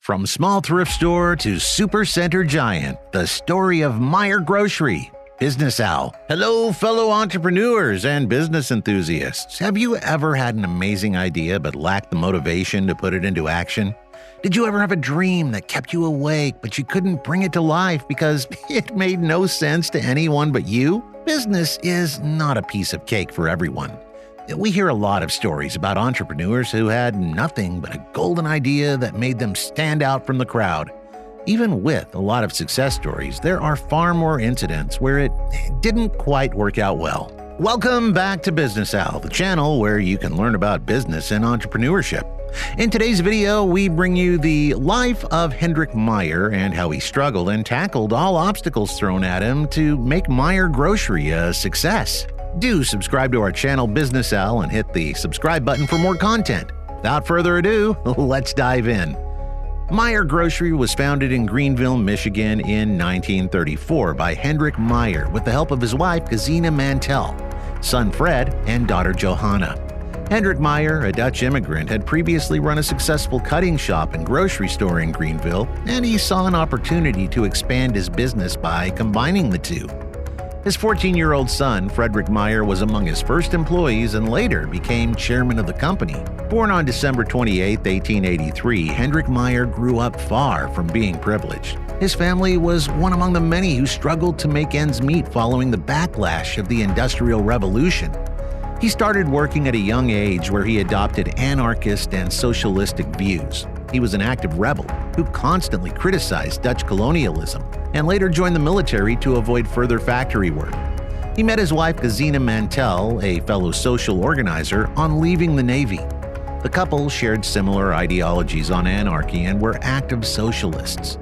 From Small Thrift Store to Supercenter Giant, the story of Meijer Grocery. Business Owl. Hello, fellow entrepreneurs and business enthusiasts. Have you ever had an amazing idea but lacked the motivation to put it into action? Did you ever have a dream that kept you awake but you couldn't bring it to life because it made no sense to anyone but you? Business is not a piece of cake for everyone. We hear a lot of stories about entrepreneurs who had nothing but a golden idea that made them stand out from the crowd. Even with a lot of success stories, there are far more incidents where it didn't quite work out well. Welcome back to Business Owl, the channel where you can learn about business and entrepreneurship. In today's video, we bring you the life of Hendrik Meijer and how he struggled and tackled all obstacles thrown at him to make Meijer Grocery a success. Do subscribe to our channel Business Owl and hit the subscribe button for more content. Without further ado, let's dive in. Meijer Grocery was founded in Greenville, Michigan in 1934 by Hendrik Meijer with the help of his wife Gesine Mantell, son Fred, and daughter Johanna. Hendrik Meijer, a Dutch immigrant, had previously run a successful cutting shop and grocery store in Greenville, and he saw an opportunity to expand his business by combining the two. His 14-year-old son, Frederick Meijer, was among his first employees and later became chairman of the company. Born on December 28, 1883, Hendrik Meijer grew up far from being privileged. His family was one among the many who struggled to make ends meet following the backlash of the Industrial Revolution. He started working at a young age where he adopted anarchist and socialistic views. He was an active rebel who constantly criticized Dutch colonialism and later joined the military to avoid further factory work. He met his wife Gesine Mantell, a fellow social organizer, on leaving the Navy. The couple shared similar ideologies on anarchy and were active socialists.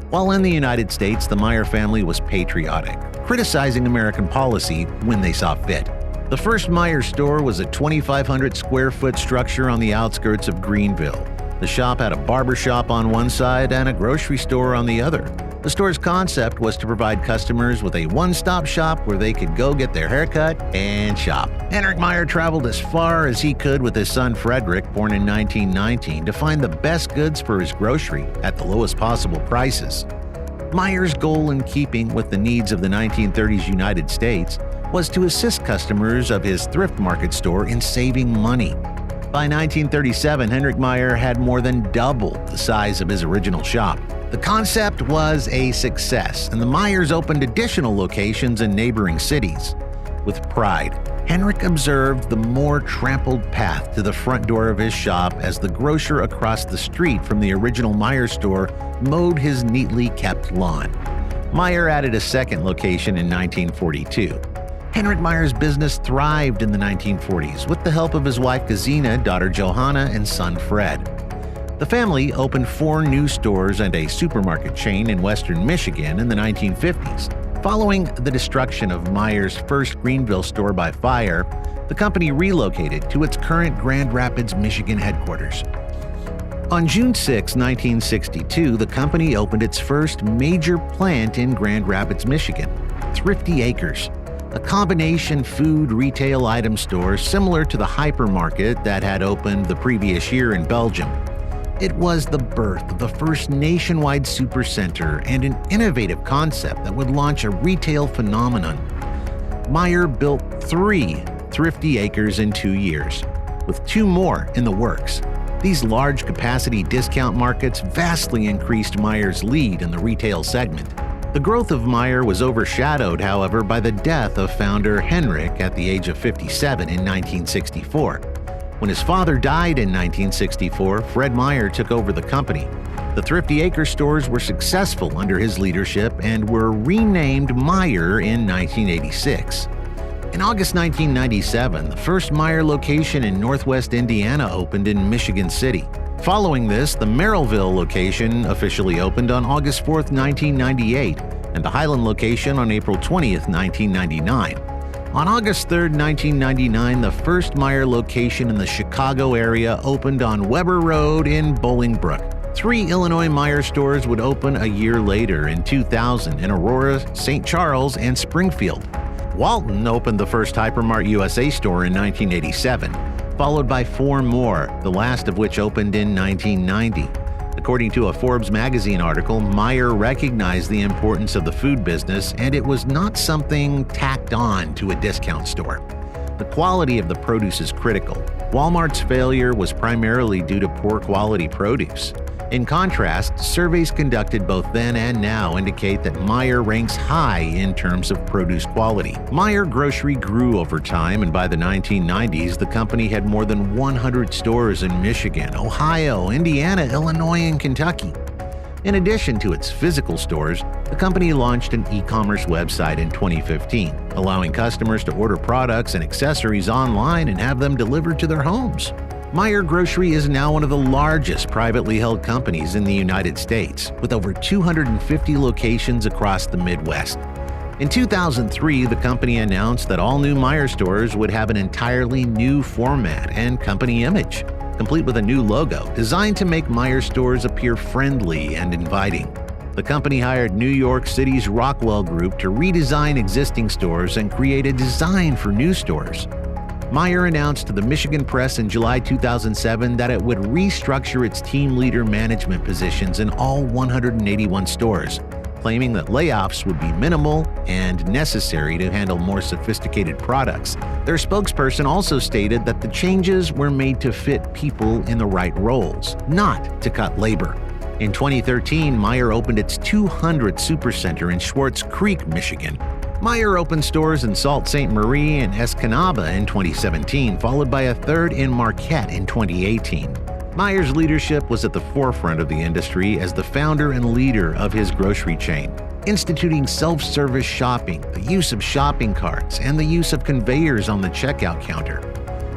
While in the United States, the Meijer family was patriotic, criticizing American policy when they saw fit. The first Meijer store was a 2,500 square foot structure on the outskirts of Greenville. The shop had a barber shop on one side and a grocery store on the other. The store's concept was to provide customers with a one-stop shop where they could go get their haircut and shop. Hendrik Meijer traveled as far as he could with his son Frederick, born in 1919, to find the best goods for his grocery at the lowest possible prices. Meijer's goal, in keeping with the needs of the 1930s United States, was to assist customers of his thrift market store in saving money. By 1937, Hendrik Meijer had more than doubled the size of his original shop. The concept was a success, and the Meijers opened additional locations in neighboring cities. With pride, Hendrik observed the more trampled path to the front door of his shop as the grocer across the street from the original Meijer store mowed his neatly kept lawn. Meijer added a second location in 1942. Hendrik Meijer's business thrived in the 1940s with the help of his wife Gesine, daughter Johanna, and son Fred. The family opened 4 new stores and a supermarket chain in western Michigan in the 1950s. Following the destruction of Meijer's first Greenville store by fire, the company relocated to its current Grand Rapids, Michigan headquarters. On June 6, 1962, the company opened its first major plant in Grand Rapids, Michigan, Thrifty Acres, a combination food retail item store similar to the hypermarket that had opened the previous year in Belgium. It was the birth of the first nationwide supercenter and an innovative concept that would launch a retail phenomenon. Meijer built 3 Thrifty Acres in 2 years, with 2 more in the works. These large capacity discount markets vastly increased Meijer's lead in the retail segment. The growth of Meijer was overshadowed, however, by the death of founder Hendrik at the age of 57 in 1964. When his father died in 1964, Fred Meijer took over the company. The Thrifty Acre stores were successful under his leadership and were renamed Meijer in 1986. In August 1997, the first Meijer location in Northwest Indiana opened in Michigan City. Following this, the Merrillville location officially opened on August 4, 1998, and the Highland location on April 20, 1999. On August 3, 1999, the first Meijer location in the Chicago area opened on Weber Road in Bolingbrook. 3 Illinois Meijer stores would open a year later in 2000 in Aurora, St. Charles, and Springfield. Walton opened the first Hypermart USA store in 1987, followed by 4 more, the last of which opened in 1990. The According to a Forbes magazine article, Meijer recognized the importance of the food business, and it was not something tacked on to a discount store. The quality of the produce is critical. Walmart's failure was primarily due to poor quality produce. In contrast, surveys conducted both then and now indicate that Meijer ranks high in terms of produce quality. Meijer Grocery grew over time, and by the 1990s, the company had more than 100 stores in Michigan, Ohio, Indiana, Illinois, and Kentucky. In addition to its physical stores, the company launched an e-commerce website in 2015, allowing customers to order products and accessories online and have them delivered to their homes. Meijer Grocery is now one of the largest privately held companies in the United States, with over 250 locations across the Midwest. In 2003, the company announced that all new Meijer stores would have an entirely new format and company image, complete with a new logo designed to make Meijer stores appear friendly and inviting. The company hired New York City's Rockwell Group to redesign existing stores and create a design for new stores. Meijer announced to the Michigan Press in July 2007 that it would restructure its team leader management positions in all 181 stores, claiming that layoffs would be minimal and necessary to handle more sophisticated products. Their spokesperson also stated that the changes were made to fit people in the right roles, not to cut labor. In 2013, Meijer opened its 200th Supercenter in Schwartz Creek, Michigan. Meijer opened stores in Sault Ste. Marie and Escanaba in 2017, followed by a third in Marquette in 2018. Meijer's leadership was at the forefront of the industry as the founder and leader of his grocery chain, instituting self-service shopping, the use of shopping carts, and the use of conveyors on the checkout counter.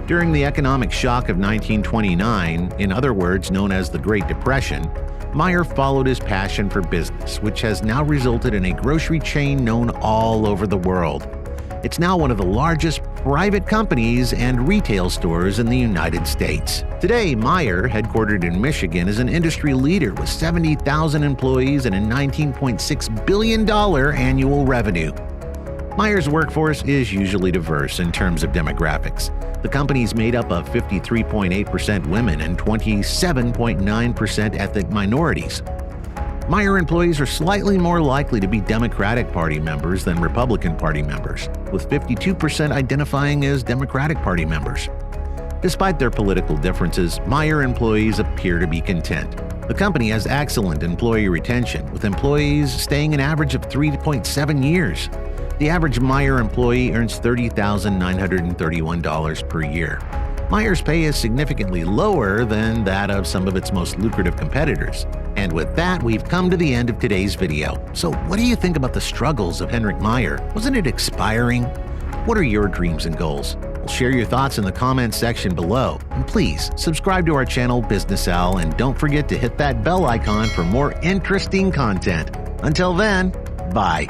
During the economic shock of 1929, in other words known as the Great Depression, Meijer followed his passion for business, which has now resulted in a grocery chain known all over the world. It's now one of the largest private companies and retail stores in the United States. Today, Meijer, headquartered in Michigan, is an industry leader with 70,000 employees and a $19.6 billion annual revenue. Meijer's workforce is usually diverse in terms of demographics. The company is made up of 53.8% women and 27.9% ethnic minorities. Meijer employees are slightly more likely to be Democratic Party members than Republican Party members, with 52% identifying as Democratic Party members. Despite their political differences, Meijer employees appear to be content. The company has excellent employee retention, with employees staying an average of 3.7 years. The average Meijer employee earns $30,931 per year. Meijer's pay is significantly lower than that of some of its most lucrative competitors. And with that, we've come to the end of today's video. So what do you think about the struggles of Henrik Meijer? Wasn't it inspiring? What are your dreams and goals? Well, share your thoughts in the comments section below. And please subscribe to our channel, Business Al, and don't forget to hit that bell icon for more interesting content. Until then, bye.